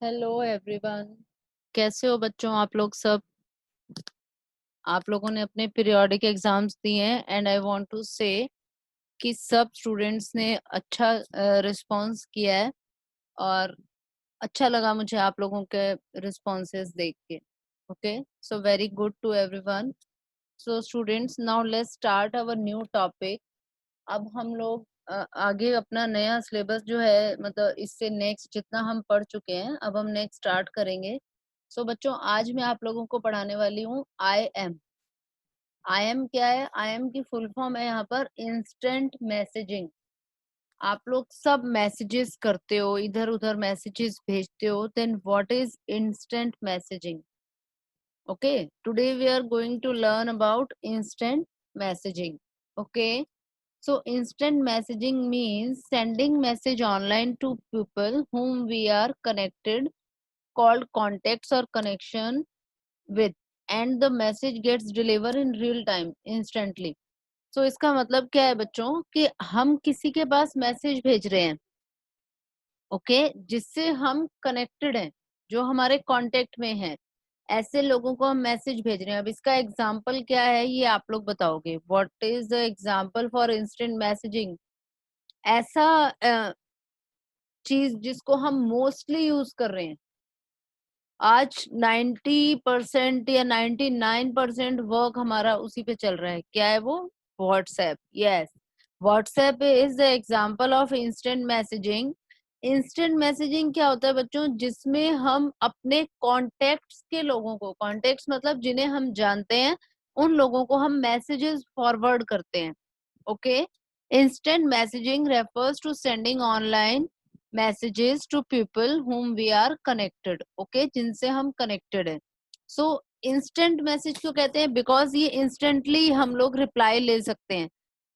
Hello everyone. कैसे हो बच्चों आप लोग सब। आप लोगों ने अपने पीरियोडिक एग्जाम्स दिए हैं एंड आई वांट टू से कि सब स्टूडेंट्स ने अच्छा रिस्पांस किया है और अच्छा लगा मुझे आप लोगों के रिस्पांसेस देख के। Okay, so very good to everyone. So students, now let's start our new topic. अब हम लोग आगे अपना नया सिलेबस जो है, मतलब इससे नेक्स्ट जितना हम पढ़ चुके हैं अब हम नेक्स्ट स्टार्ट करेंगे। सो बच्चों, आज मैं आप लोगों को पढ़ाने वाली हूँ आई एम। आई एम क्या है? आई एम की फुल फॉर्म है यहाँ पर इंस्टेंट मैसेजिंग। आप लोग सब मैसेजेस करते हो, इधर उधर मैसेजेस भेजते हो, then what is instant messaging? Okay, today we are going to learn about instant messaging. Okay, so instant messaging means sending message online to people whom we are connected, called contacts or connection with, and the message gets delivered in real time instantly. So इसका मतलब क्या है बच्चों कि हम किसी के पास message भेज रहे हैं, ओके, जिससे हम कनेक्टेड हैं, जो हमारे कांटेक्ट में है, ऐसे लोगों को हम मैसेज भेज रहे हैं। अब इसका एग्जाम्पल क्या है ये आप लोग बताओगे। What is the example for instant messaging? ऐसा चीज जिसको हम मोस्टली यूज कर रहे हैं आज। 90% या 99% वर्क हमारा उसी पे चल रहा है। क्या है वो? WhatsApp. Yes, WhatsApp is the example of instant messaging. Instant messaging क्या होता है बच्चों? जिसमें हम अपने कॉन्टेक्ट्स के लोगों को, कॉन्टेक्ट्स मतलब जिन्हें हम जानते हैं, उन लोगों को हम मैसेजेस फॉरवर्ड करते हैं। Okay, instant messaging refers to sending online messages to people whom we are connected, okay, जिनसे हम connected हैं। so instant message क्यों कहते हैं? because ये instantly हम लोग reply ले सकते हैं।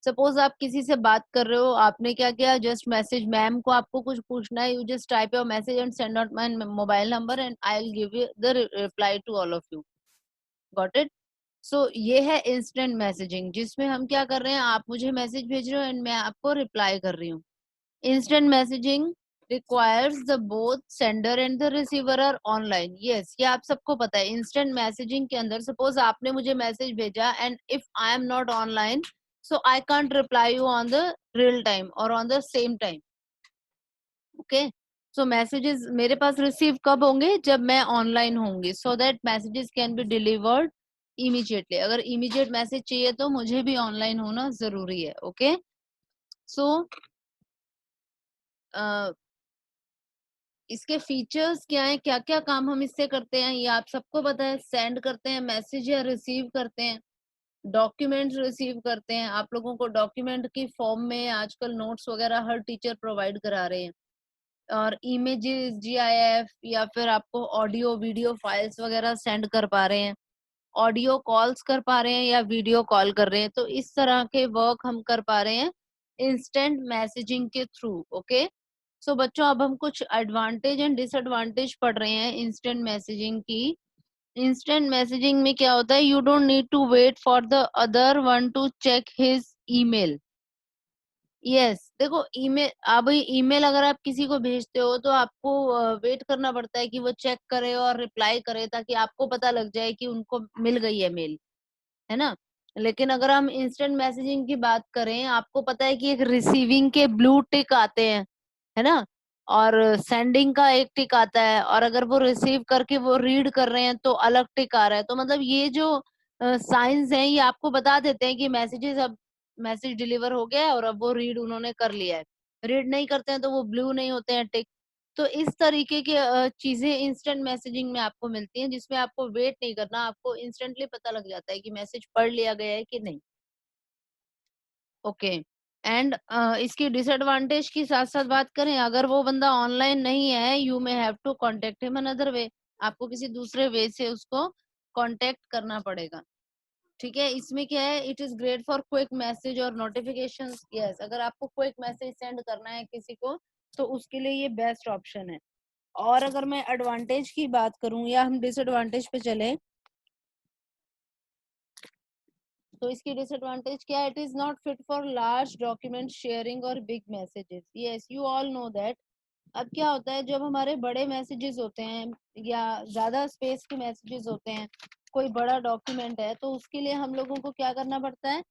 सपोज आप किसी से बात कर रहे हो, आपने क्या किया, जस्ट मैसेज, मैम को आपको कुछ पूछना है, you just type your message and send out my mobile number and I will give you the reply to all of you. Got it? So ये है इंस्टेंट मैसेजिंग, जिसमें हम क्या कर रहे हैं, आप मुझे मैसेज भेज रहे हो एंड मैं आपको रिप्लाई कर रही हूँ। Instant messaging requires the both sender and the receiver are online. Yes, ये आप सबको पता है। इंस्टेंट मैसेजिंग के अंदर सपोज आपने मुझे मैसेज भेजा and if I am not online, so I can't reply you on the real time और on the same time. Okay, so messages मेरे पास रिसीव कब होंगे? जब मैं ऑनलाइन होंगी, so that messages can be delivered immediately. अगर immediate message चाहिए तो मुझे भी ऑनलाइन होना जरूरी है। ओके, सो इसके फीचर्स क्या है, क्या क्या काम हम इससे करते हैं, ये आप सबको पता है। सेंड करते हैं मैसेज या रिसीव करते हैं, डॉक्यूमेंट्स रिसीव करते हैं। आप लोगों को डॉक्यूमेंट की फॉर्म में आजकल नोट्स वगैरह हर टीचर प्रोवाइड करा रहे हैं, और इमेजेस, जीआईएफ, या फिर आपको ऑडियो वीडियो फाइल्स वगैरह सेंड कर पा रहे हैं, ऑडियो कॉल्स कर पा रहे हैं या वीडियो कॉल कर रहे हैं। तो इस तरह के वर्क हम कर पा रहे हैं इंस्टेंट मैसेजिंग के थ्रू। ओके, सो बच्चों अब हम कुछ एडवांटेज एंड डिसएडवांटेज पढ़ रहे हैं इंस्टेंट मैसेजिंग की। इंस्टेंट मैसेजिंग में क्या होता है? You don't need to wait for the other one to check his email. Yes, देखो ईमेल, अब ईमेल अगर आप किसी को भेजते हो तो आपको वेट करना पड़ता है कि वो चेक करे और रिप्लाई करे, ताकि आपको पता लग जाए कि उनको मिल गई है मेल, है ना। लेकिन अगर हम इंस्टेंट मैसेजिंग की बात करें, आपको पता है कि एक रिसीविंग के ब्लू टिक आते हैं, है ना, और सेंडिंग का एक टिक आता है, और अगर वो रिसीव करके वो रीड कर रहे हैं तो अलग टिक आ रहा है। तो मतलब ये जो साइंस हैं ये आपको बता देते हैं कि मैसेजेस, अब मैसेज डिलीवर हो गया है और अब वो रीड उन्होंने कर लिया है। रीड नहीं करते हैं तो वो ब्लू नहीं होते हैं टिक। तो इस तरीके की चीजें इंस्टेंट मैसेजिंग में आपको मिलती हैं, जिसमें आपको वेट नहीं करना, आपको इंस्टेंटली पता लग जाता है कि मैसेज पढ़ लिया गया है कि नहीं। ओके, एंड इसकी डिसएडवांटेज की साथ साथ बात करें, अगर वो बंदा ऑनलाइन नहीं है, you may have to contact him another way. आपको किसी दूसरे वे से उसको कांटेक्ट करना पड़ेगा। ठीक है, इसमें क्या है, it is great for quick message और नोटिफिकेशंस। यस, अगर आपको क्विक मैसेज सेंड करना है किसी को तो उसके लिए ये बेस्ट ऑप्शन है। और अगर मैं एडवांटेज की बात करूं या हम डिसएडवांटेज पे चले, तो इसकी डिसएडवांटेज क्या है? It is not fit for large document sharing और big messages. Yes, you all know that अब क्या होता है, जब हमारे बड़े मैसेजेस होते हैं या ज्यादा स्पेस के मैसेजेस होते हैं, कोई बड़ा डॉक्यूमेंट है, तो उसके लिए हम लोगों को क्या करना पड़ता है,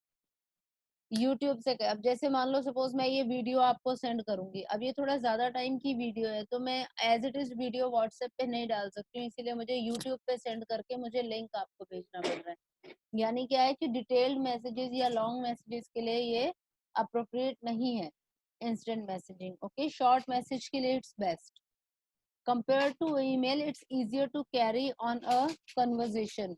यूट्यूब से। अब जैसे मान लो सपोज मैं ये वीडियो आपको सेंड करूंगी, अब ये थोड़ा ज्यादा टाइम की वीडियो है, तो मैं as it is video WhatsApp पे नहीं डाल सकती हूँ, इसीलिए मुझे यूट्यूब पे सेंड करके मुझे लिंक आपको भेजना पड़ रहा है। यानी क्या है कि डिटेल्ड मैसेजेस या लॉन्ग मैसेजेस के लिए ये अप्रोप्रिएट नहीं है instant messaging. Okay, short message के लिए it's best. Compared to email, it's easier to carry on a conversation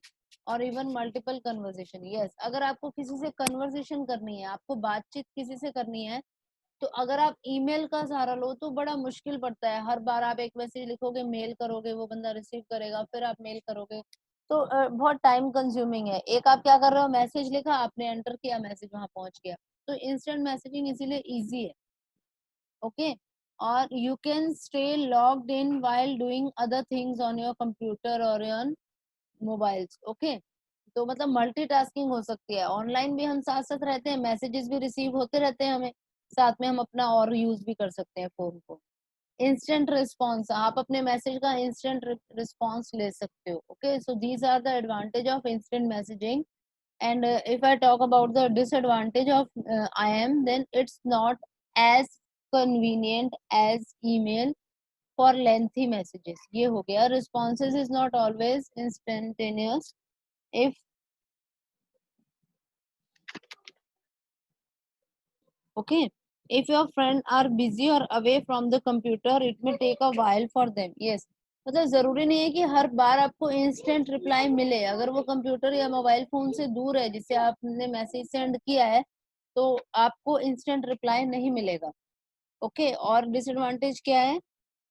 or even multiple conversation. Yes, अगर आपको किसी से conversation करनी है, आपको बातचीत किसी से करनी है, तो अगर आप ईमेल का सहारा लो तो बड़ा मुश्किल पड़ता है। हर बार आप एक मैसेज लिखोगे, मेल करोगे, वो बंदा रिसीव करेगा, फिर आप मेल करोगे, तो बहुत टाइम कंज्यूमिंग है। एक आप क्या कर रहे हो, मैसेज लिखा, आपने एंटर किया, मैसेज वहां पहुंच गया। तो इंस्टेंट मैसेजिंग इसीलिए इजी है। ओके, और you can stay logged in while doing other things on your computer or on mobiles. Okay, तो मतलब मल्टीटास्किंग हो सकती है, ऑनलाइन भी हम साथ साथ रहते हैं, मैसेजेस भी रिसीव होते रहते हैं हमें, साथ में हम अपना और यूज भी कर सकते हैं फोन को। इंस्टेंट रिस्पॉन्स, आप अपने मैसेज का इंस्टेंट रिस्पॉन्स ले सकते हो। Okay, so these are the advantage of instant messaging. And if I talk about the disadvantage of IM, then it's not as convenient as email for lengthy messages. ये हो गया, responses is not always instantaneous. If okay, if your friend are busy or away from the computer, it may take a while for them. Yes, मतलब जरूरी नहीं है कि हर बार आपको instant reply मिले। अगर वो कंप्यूटर या मोबाइल फोन से दूर है जिससे आपने मैसेज सेंड किया है, तो आपको इंस्टेंट रिप्लाई नहीं मिलेगा। ओके, और डिसएडवांटेज क्या है,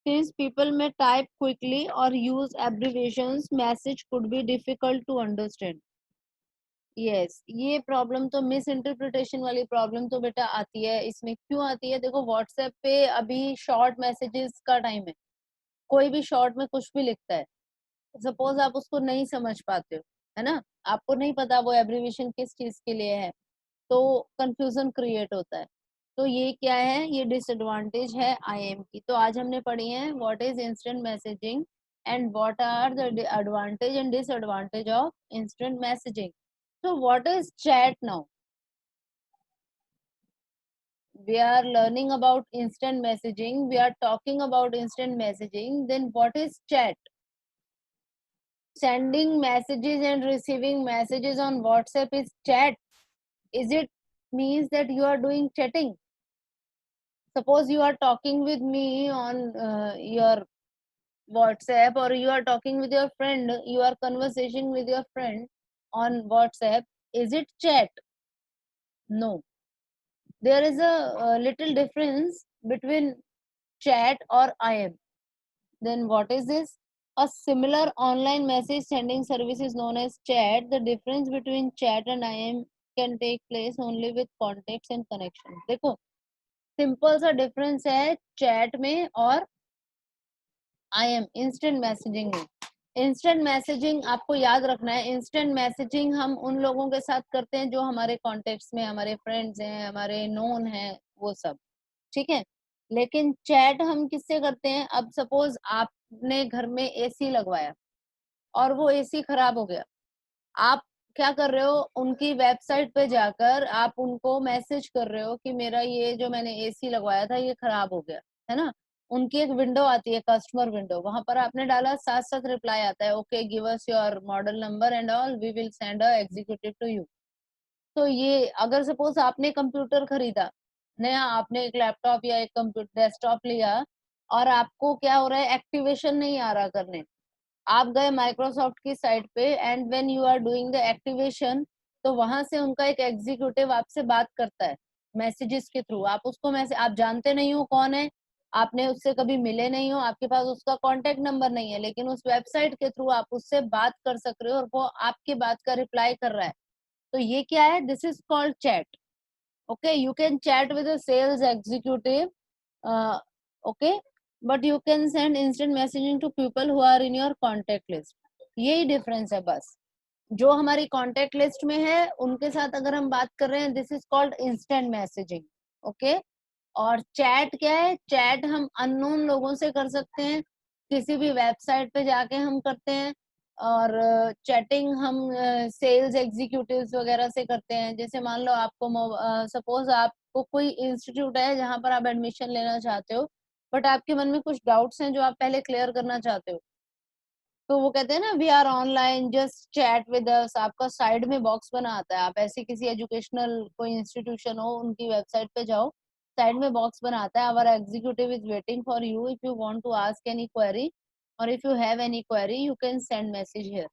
since people may type quickly or use abbreviations, message could be difficult to understand. Yes, ये प्रॉब्लम तो मिस इंटरप्रिटेशन वाली प्रॉब्लम तो बेटा आती है। इसमें क्यों आती है, देखो व्हाट्सएप पे अभी शॉर्ट मैसेजेस का टाइम है, कोई भी शॉर्ट में कुछ भी लिखता है, सपोज आप उसको नहीं समझ पाते हो, है ना, आपको नहीं पता वो एब्रीविएशन किस चीज के लिए है, तो कंफ्यूजन क्रिएट होता है। तो ये क्या है, ये डिसएडवांटेज है आईएम की। तो आज हमने पढ़ी है what is instant messaging and what are the advantage and disadvantage of instant messaging. So what is chat now? We are learning about instant messaging. We are talking about instant messaging. Then what is chat? Sending messages and receiving messages on WhatsApp is chat. Is it means that you are doing chatting? Suppose you are talking with me on your WhatsApp, or you are talking with your friend, you are conversation with your friend on WhatsApp. Is it chat? No. There is a little difference between chat or IM. Then what is this? A similar online message sending service is known as chat. The difference between chat and IM can take place only with context and connection. देखो, simple सा difference है chat में और IM instant messaging में। Instant messaging आपको याद रखना है, इंस्टेंट मैसेजिंग हम उन लोगों के साथ करते हैं जो हमारे कॉन्टेक्ट्स में, हमारे फ्रेंड्स हैं, हमारे नोन हैं, वो सब, ठीक है। लेकिन चैट हम किससे करते हैं, अब सपोज आपने घर में एसी लगवाया और वो एसी खराब हो गया, आप क्या कर रहे हो, उनकी वेबसाइट पे जाकर आप उनको मैसेज कर रहे हो कि मेरा ये जो मैंने एसी लगवाया था ये खराब हो गया, है ना। उनकी एक विंडो आती है, कस्टमर विंडो, वहां पर आपने डाला, साथ साथ रिप्लाई आता है, okay give us your model number and all, we will send a executive to you. तो ये अगर सपोज आपने कंप्यूटर खरीदा नया, आपने एक लैपटॉप या एक कंप्यूटर डेस्कटॉप लिया, और आपको क्या हो रहा है, एक्टिवेशन नहीं आ रहा करने, आप गए माइक्रोसॉफ्ट की साइट पे and when you are doing the activation, तो वहां से उनका एक एग्जीक्यूटिव आपसे बात करता है मैसेजेस के थ्रू। आप उसको मैसेज, आप जानते नहीं हो कौन है, आपने उससे कभी मिले नहीं हो, आपके पास उसका कांटेक्ट नंबर नहीं है, लेकिन उस वेबसाइट के थ्रू आप उससे बात कर सक रहे हो और वो आपकी बात का रिप्लाई कर रहा है। तो ये क्या है, this is called chat. Okay, you can chat with a sales executive, okay, but you can send instant messaging to people who are in your contact list. यही डिफरेंस है बस, जो हमारी कॉन्टेक्ट लिस्ट में है उनके साथ अगर हम बात कर रहे हैं, this is called instant messaging. Okay, और चैट क्या है? चैट हम अननोन लोगों से कर सकते हैं, किसी भी वेबसाइट पे जाके हम करते हैं। और चैटिंग हम सेल्स एग्जीक्यूटिव्स वगैरह से करते हैं। जैसे मान लो आपको सपोज आपको कोई इंस्टीट्यूट है जहाँ पर आप एडमिशन लेना चाहते हो, बट आपके मन में कुछ डाउट्स हैं जो आप पहले क्लियर करना चाहते हो, तो वो कहते हैं ना, we are online, just chat with us. आपका साइड में बॉक्स बना आता है, आप ऐसे किसी एजुकेशनल कोई इंस्टीट्यूशन हो उनकी वेबसाइट पे जाओ, साइड में बॉक्स बना आता है, our executive is waiting for you if you want to ask any query, और if you have any query you can send message here.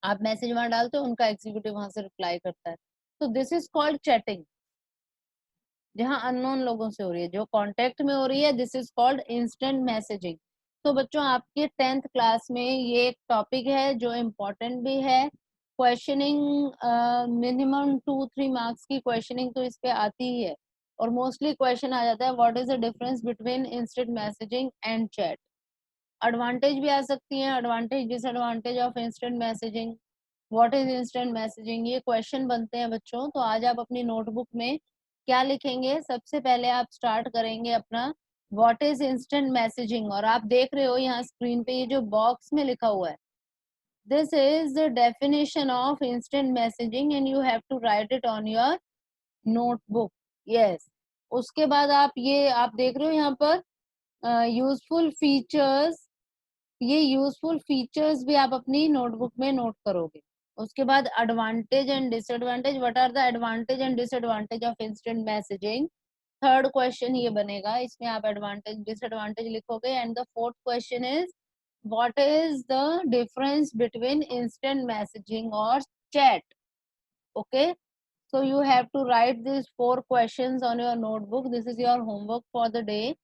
आप मैसेज वहां डालते हो, उनका एग्जीक्यूटिव वहां से रिप्लाई करता है। तो दिस इज कॉल्ड चैटिंग, जहाँ अननोन लोगों से हो रही है, जो कांटेक्ट में हो रही है, this is called instant messaging. तो बच्चों आपके 10th क्लास में ये एक टॉपिक है जो इम्पोर्टेंट भी है। क्वेश्चनिंग मिनिमम 2-3 मार्क्स की क्वेश्चनिंग तो इस पे आती ही है, और मोस्टली क्वेश्चन आ जाता है, what is the difference between instant messaging and chat. Advantage भी आ सकती है, advantage disadvantage of instant messaging, what is instant messaging, ये क्वेश्चन बनते हैं बच्चों। तो आज आप अपनी नोटबुक में क्या लिखेंगे? सबसे पहले आप स्टार्ट करेंगे अपना व्हाट इज इंस्टेंट मैसेजिंग, और आप देख रहे हो यहाँ स्क्रीन पे ये जो बॉक्स में लिखा हुआ है, this is the definition of instant messaging and you have to write it on your notebook. Yes, उसके बाद आप देख रहे हो यहाँ पर यूजफुल फीचर्स, ये यूजफुल फीचर्स भी आप अपनी नोटबुक में नोट करोगे। उसके बाद advantage and disadvantage, what are the advantage and disadvantage of instant messaging. Third question ये बनेगा, इसमें आप एडवांटेज डिसएडवांटेज लिखोगे। And the fourth question is what is the difference between instant messaging और chat. Okay, so you have to write these 4 questions on your notebook. This is your homework for the day.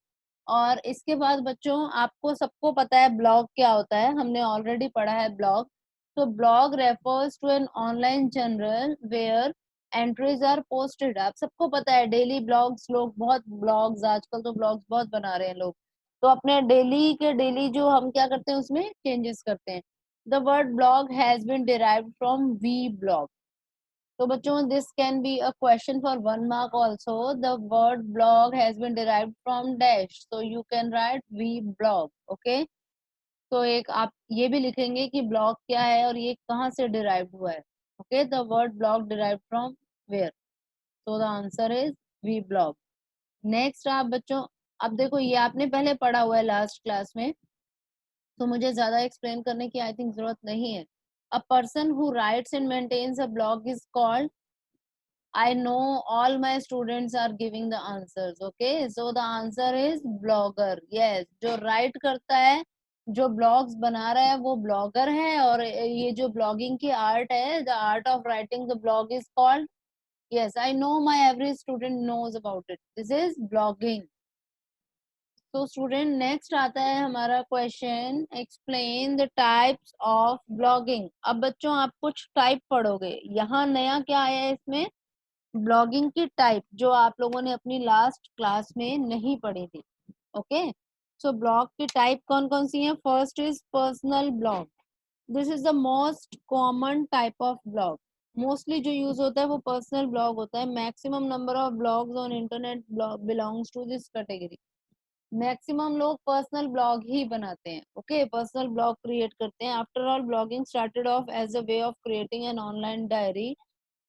और इसके बाद बच्चों आपको सबको पता है blog क्या होता है, हमने ऑलरेडी पढ़ा है ब्लॉग। तो blog refers to an online journal where entries are posted. आप सबको पता है डेली ब्लॉग्स, लोग बहुत ब्लॉग्स, आजकल तो ब्लॉग्स बहुत बना रहे हैं लोग, तो अपने डेली के डेली जो हम क्या करते हैं उसमें चेंजेस करते हैं। The word blog has been derived from weblog. तो बच्चों this can be a question for 1 mark also. The word blog has been derived from dash, so you can write weblog. Okay, तो एक आप ये भी लिखेंगे कि blog क्या है और ये कहाँ से डिराइव्ड हुआ है। Okay, the word blog derived from where, so the answer is weblog. Next आप बच्चों, अब देखो ये आपने पहले पढ़ा हुआ है लास्ट क्लास में, तो मुझे ज्यादा एक्सप्लेन करने की आई थिंक जरूरत नहीं है। A person who writes and maintains a blog is called, I know all my students are giving the answers. Okay, so the answer is blogger. Yes, जो write करता है, जो blogs बना रहा है वो blogger है। और ये जो blogging की art है, the art of writing the blog is called, yes, I know my every student knows about it. This is blogging. तो स्टूडेंट नेक्स्ट आता है हमारा question, explain the types of blogging. अब बच्चों आप कुछ टाइप पढ़ोगे, यहाँ नया क्या आया है इसमें, ब्लॉगिंग की टाइप जो आप लोगों ने अपनी लास्ट क्लास में नहीं पढ़ी थी। ओके, सो ब्लॉग की टाइप कौन कौन सी है? First is personal blog, this is the most common type of blog. Mostly जो यूज होता है वो पर्सनल ब्लॉग होता है। Maximum number of blogs on internet belongs to this category. Maximum लोग पर्सनल ब्लॉग ही बनाते हैं। ओके, पर्सनल ब्लॉग क्रिएट करते हैं। After all blogging started off as a way of creating an online diary.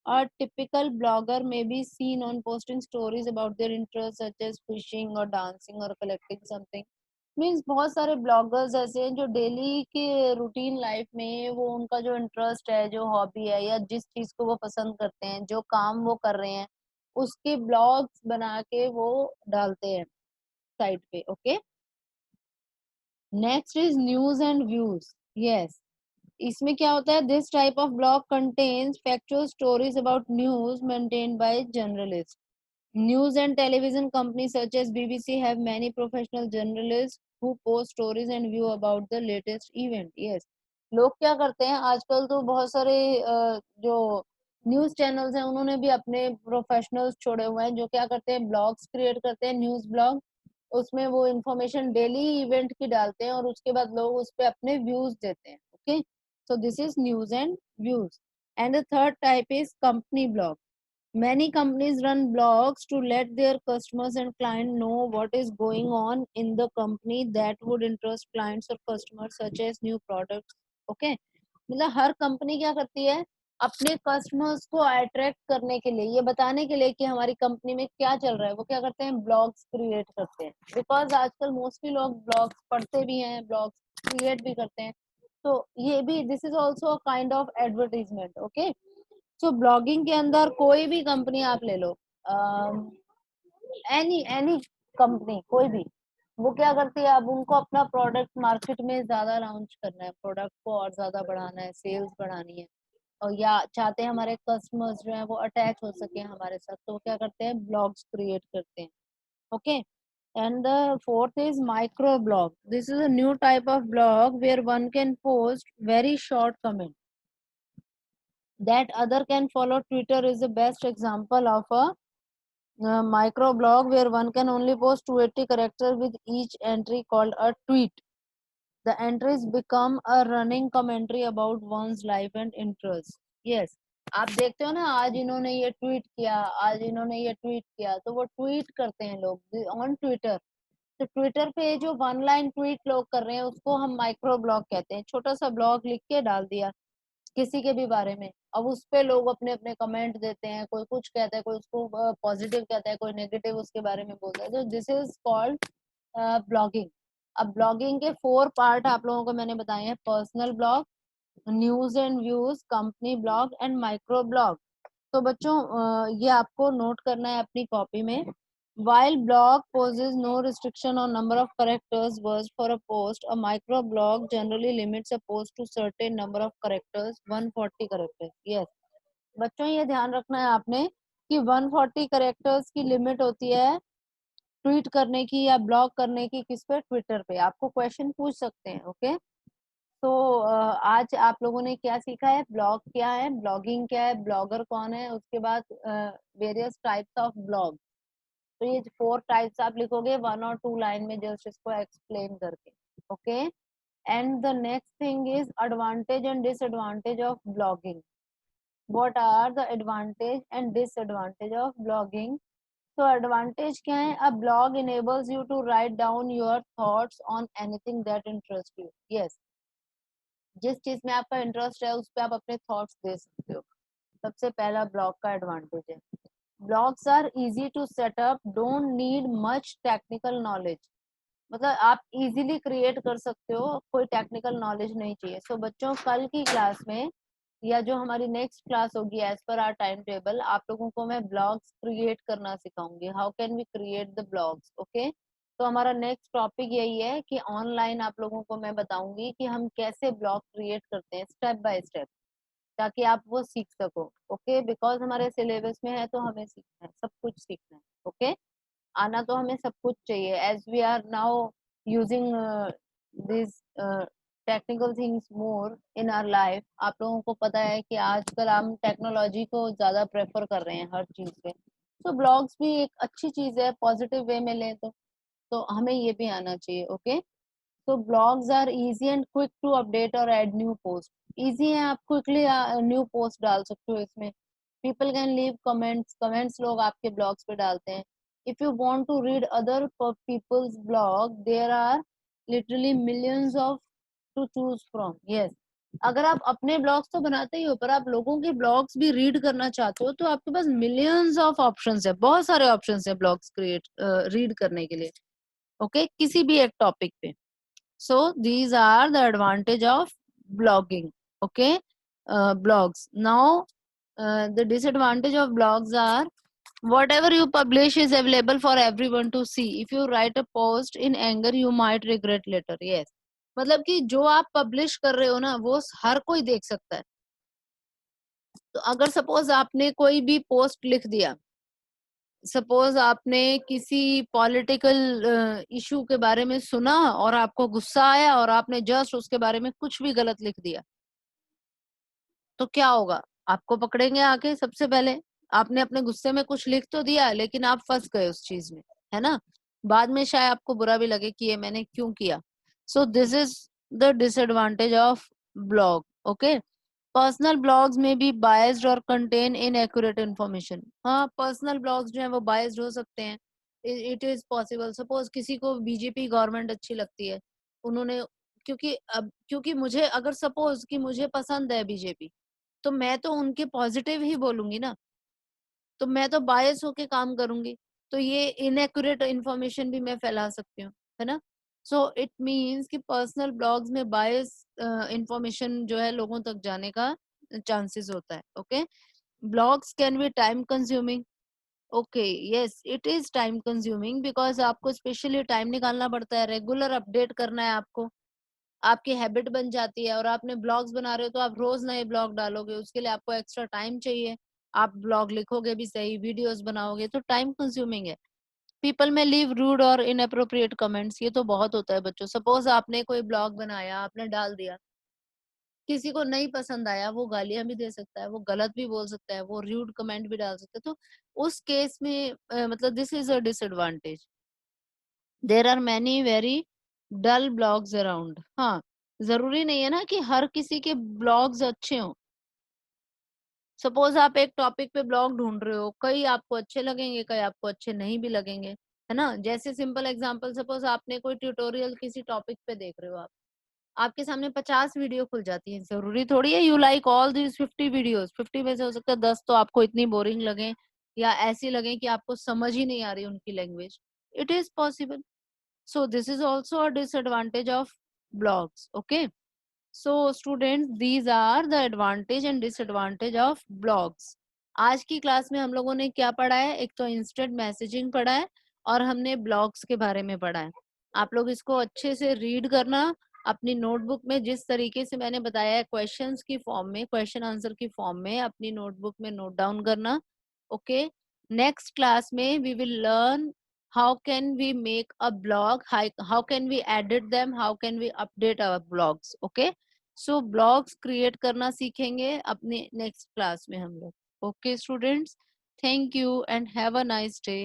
A typical blogger may be seen on posting stories about their interests such as fishing or dancing or collecting something. Means बहुत सारे bloggers ऐसे हैं जो daily के routine life में वो उनका जो इंटरेस्ट है, जो हॉबी है, या जिस चीज को वो पसंद करते हैं, जो काम वो कर रहे हैं, उसके ब्लॉग्स बना के वो डालते हैं साइट पे। Okay, next is news and views. Yes, इसमें क्या होता है, this type of blog contains factual stories about news maintained by journalist. News and television companies such as BBC have many professional journalists who post stories and view about the latest event. Yes, लोग क्या करते हैं आजकल, तो बहुत सारे जो news channels हैं उन्होंने भी अपने प्रोफेशनल्स छोड़े हुए हैं जो क्या करते हैं, ब्लॉग्स क्रिएट करते हैं, न्यूज ब्लॉग। उसमें वो इंफॉर्मेशन डेली इवेंट की डालते हैं और उसके बाद लोग उस पर अपने व्यूज देते हैं। Okay, so this is news and views. And the third type is company blog. Many companies run blogs to let their customers and clients know what is going on in the company that would interest clients or customers such as new products. Okay, मतलब हर company क्या करती है, अपने customers को attract करने के लिए, ये बताने के लिए कि हमारी कंपनी में क्या चल रहा है, वो क्या करते हैं, ब्लॉग्स क्रिएट करते हैं. बिकॉज आजकल मोस्टली लोग ब्लॉग्स पढ़ते भी हैं, ब्लॉग्स क्रिएट भी करते हैं. तो ये भी, this is also a kind of advertisement. Okay, so blogging के अंदर कोई भी कंपनी आप ले लो, एनी एनी कंपनी, कोई भी, वो क्या करती है, अब उनको अपना प्रोडक्ट मार्केट में ज्यादा लॉन्च करना है, प्रोडक्ट को और ज्यादा बढ़ाना है, सेल्स बढ़ानी है, और या चाहते हैं हमारे कस्टमर्स जो है वो अटैच हो सके हमारे साथ, तो वो क्या करते हैं, ब्लॉग्स क्रिएट करते हैं. Okay, and the fourth is micro blog. This is a new type of blog where one can post very short comment that other can follow. Twitter is the best example of a microblog where one can only post 280 characters with each entry called a tweet. The entries become a running commentary about one's life and interests. Yes, आप देखते हो ना, आज इन्होंने ये tweet किया, आज इन्होंने ये ट्वीट किया, तो वो ट्वीट करते हैं लोग ऑन ट्विटर. तो ट्विटर पे जो वन लाइन ट्वीट लोग कर रहे हैं उसको हम माइक्रो ब्लॉग कहते हैं. छोटा सा ब्लॉग लिख के डाल दिया किसी के भी बारे में, अब उस पे लोग अपने अपने कमेंट देते हैं, कोई कुछ कहता है, कोई उसको पॉजिटिव कहता है, कोई नेगेटिव उसके बारे में बोलता है. तो दिस इज कॉल्ड ब्लॉगिंग. अब ब्लॉगिंग के 4 पार्ट आप लोगों को मैंने बताए हैं: personal blog, news and views, company blog and micro blog. तो बच्चों ये आपको नोट करना है अपनी कॉपी में. While blog poses no restriction on number of characters words for a post, a microblog generally limits a post to certain number of characters, 140 characters. Yes, बच्चों ये ध्यान रखना है आपने कि 140 characters की लिमिट होती है ट्वीट करने की या ब्लॉग करने की. किस पे? ट्विटर पे. आपको क्वेश्चन पूछ सकते हैं. ओके, तो आज आप लोगों ने क्या सीखा है, ब्लॉग क्या है, ब्लॉगिंग क्या है, ब्लॉगर कौन है, उसके बाद वेरियस टाइप्स ऑफ ब्लॉग. तो ये 4 टाइप्स आप लिखोगे 1 और 2 लाइन में, जस्ट इसको एक्सप्लेन करके. Okay, and the next thing is advantage and disadvantage of blogging. What are the advantage and disadvantage of blogging? तो एडवांटेज क्या है? A blog enables you to write down your thoughts on anything that interest you. Yes, जिस चीज में आपका interest है उस पर आप अपने थॉट्स दे सकते हो. सबसे पहला ब्लॉग का एडवांटेज है. Blogs are easy to set up, don't need much technical knowledge. मतलब आप इजीली क्रिएट कर सकते हो, कोई टेक्निकल नॉलेज नहीं चाहिए. सो बच्चों, कल की क्लास में या जो हमारी नेक्स्ट क्लास होगी as per our time table, आप लोगों को मैं ब्लॉग्स क्रिएट करना सिखाऊंगी. How can we create the blogs. Okay, तो हमारा नेक्स्ट टॉपिक यही है कि ऑनलाइन आप लोगों को मैं बताऊंगी कि हम कैसे ब्लॉग क्रिएट करते हैं स्टेप बाय स्टेप, ताकि आप वो सीख सको. ओके, बिकॉज हमारे सिलेबस में है तो हमें सीखना है, सब कुछ सीखना है. ओके, आना तो हमें सब कुछ चाहिए. As we are now using this technical things more in our life. आप लोगों को पता है कि आजकल हम टेक्नोलॉजी को ज्यादा प्रेफर कर रहे हैं हर चीज पे. तो ब्लॉग्स भी एक अच्छी चीज है, पॉजिटिव वे में लें तो हमें ये भी आना चाहिए. ओके, तो blogs are easy and quick to update और ऐड न्यू पोस्ट. इजी है, आप क्विकली न्यू पोस्ट डाल सकते हो इसमें. People can leave comments, comments लोग आपके ब्लॉग्स पे डालते हैं. If you want to read other people's blog, there are literally millions of to choose from. Yes, अगर आप अपने ब्लॉग्स तो बनाते ही हो, पर आप लोगों के ब्लॉग्स भी रीड करना चाहते हो, तो आपके पास मिलियंस ऑफ ऑप्शंस है, बहुत सारे ऑप्शंस है ब्लॉग्स क्रिएट रीड करने के लिए. ओके, किसी भी एक टॉपिक पे. So these are the advantage of blogging. Okay, blogs. Now the disadvantage of blogs are whatever you publish is available for everyone to see. If you write a post in anger, you might regret later. Yes, मतलब कि जो आप publish कर रहे हो ना वो हर कोई देख सकता है. तो अगर सपोज आपने कोई भी पोस्ट लिख दिया, सपोज आपने किसी पॉलिटिकल इशू के बारे में सुना और आपको गुस्सा आया और आपने जस्ट उसके बारे में कुछ भी गलत लिख दिया, तो क्या होगा? आपको पकड़ेंगे आके. सबसे पहले आपने अपने गुस्से में कुछ लिख तो दिया, लेकिन आप फंस गए उस चीज में, है ना. बाद में शायद आपको बुरा भी लगे कि ये मैंने क्यों किया. So this is the disadvantage of blog. Okay, personal blogs में भी बायस्ड और कंटेन इनएक्यूरेट इन्फॉर्मेशन। हाँ, पर्सनल ब्लॉग्स जो है वो बायस्ड हो सकते हैं। It is possible. सपोज किसी को बीजेपी गवर्नमेंट अच्छी लगती है, उन्होंने, क्योंकि मुझे, अगर सपोज कि मुझे पसंद है बीजेपी, तो मैं तो उनके पॉजिटिव ही बोलूंगी ना, तो मैं तो बायस होके काम करूंगी। तो ये इनएक्यूरेट इन्फॉर्मेशन भी मैं फैला सकती हूँ, है ना। सो इट मीन्स कि पर्सनल ब्लॉग्स में बायस इंफॉर्मेशन जो है लोगों तक जाने का चांसेस होता है। Okay, blogs can be time consuming. Okay, yes it is time consuming, because आपको स्पेशली टाइम निकालना पड़ता है, रेगुलर अपडेट करना है आपको, आपकी हैबिट बन जाती है। और आपने ब्लॉग्स बना रहे हो तो आप रोज नए ब्लॉग डालोगे, उसके लिए आपको एक्स्ट्रा टाइम चाहिए। आप ब्लॉग लिखोगे भी सही, वीडियोस बनाओगे, तो टाइम कंज्यूमिंग है। पीपल में लीव रूड और इनअप्रोप्रिएट कमेंट्स, ये तो बहुत होता है बच्चों। सपोज आपने कोई ब्लॉग बनाया, आपने डाल दिया, किसी को नहीं पसंद आया, वो गालियां भी दे सकता है, वो गलत भी बोल सकता है, वो रूड कमेंट भी डाल सकता है। तो उस केस में मतलब this is a disadvantage. There are many very dull blogs around. हाँ, जरूरी नहीं है ना कि हर किसी के ब्लॉग्स अच्छे हों। सपोज आप एक टॉपिक पे ब्लॉग ढूंढ रहे हो, कई आपको अच्छे लगेंगे, कई आपको अच्छे नहीं भी लगेंगे, है ना। जैसे सिंपल एग्जांपल, सपोज आपने कोई ट्यूटोरियल किसी टॉपिक पे देख रहे हो, आप, आपके सामने 50 वीडियो खुल जाती है, जरूरी थोड़ी है you like all this 50 videos. 50 में से हो सकता है 10 तो आपको इतनी बोरिंग लगे, या ऐसी लगे कि आपको समझ ही नहीं आ रही उनकी language. It is possible. So this is also a disadvantage of blogs. Okay. So students, these are the advantage and disadvantage of blogs. आज की क्लास में हम लोगों ने क्या पढ़ा है? एक तो इंस्टेंट मैसेजिंग पढ़ा है, और हमने ब्लॉग्स के बारे में पढ़ा है। आप लोग इसको अच्छे से रीड करना, अपनी नोटबुक में जिस तरीके से मैंने बताया है, क्वेश्चंस की फॉर्म में, क्वेश्चन आंसर की फॉर्म में अपनी नोटबुक में नोट डाउन करना। ओके, नेक्स्ट क्लास में we will learn how can we make a blog, how can we edit them, how can we update our blogs. Okay, so blogs create करना सीखेंगे अपने next class में हम लोग। Okay students, thank you and have a nice day.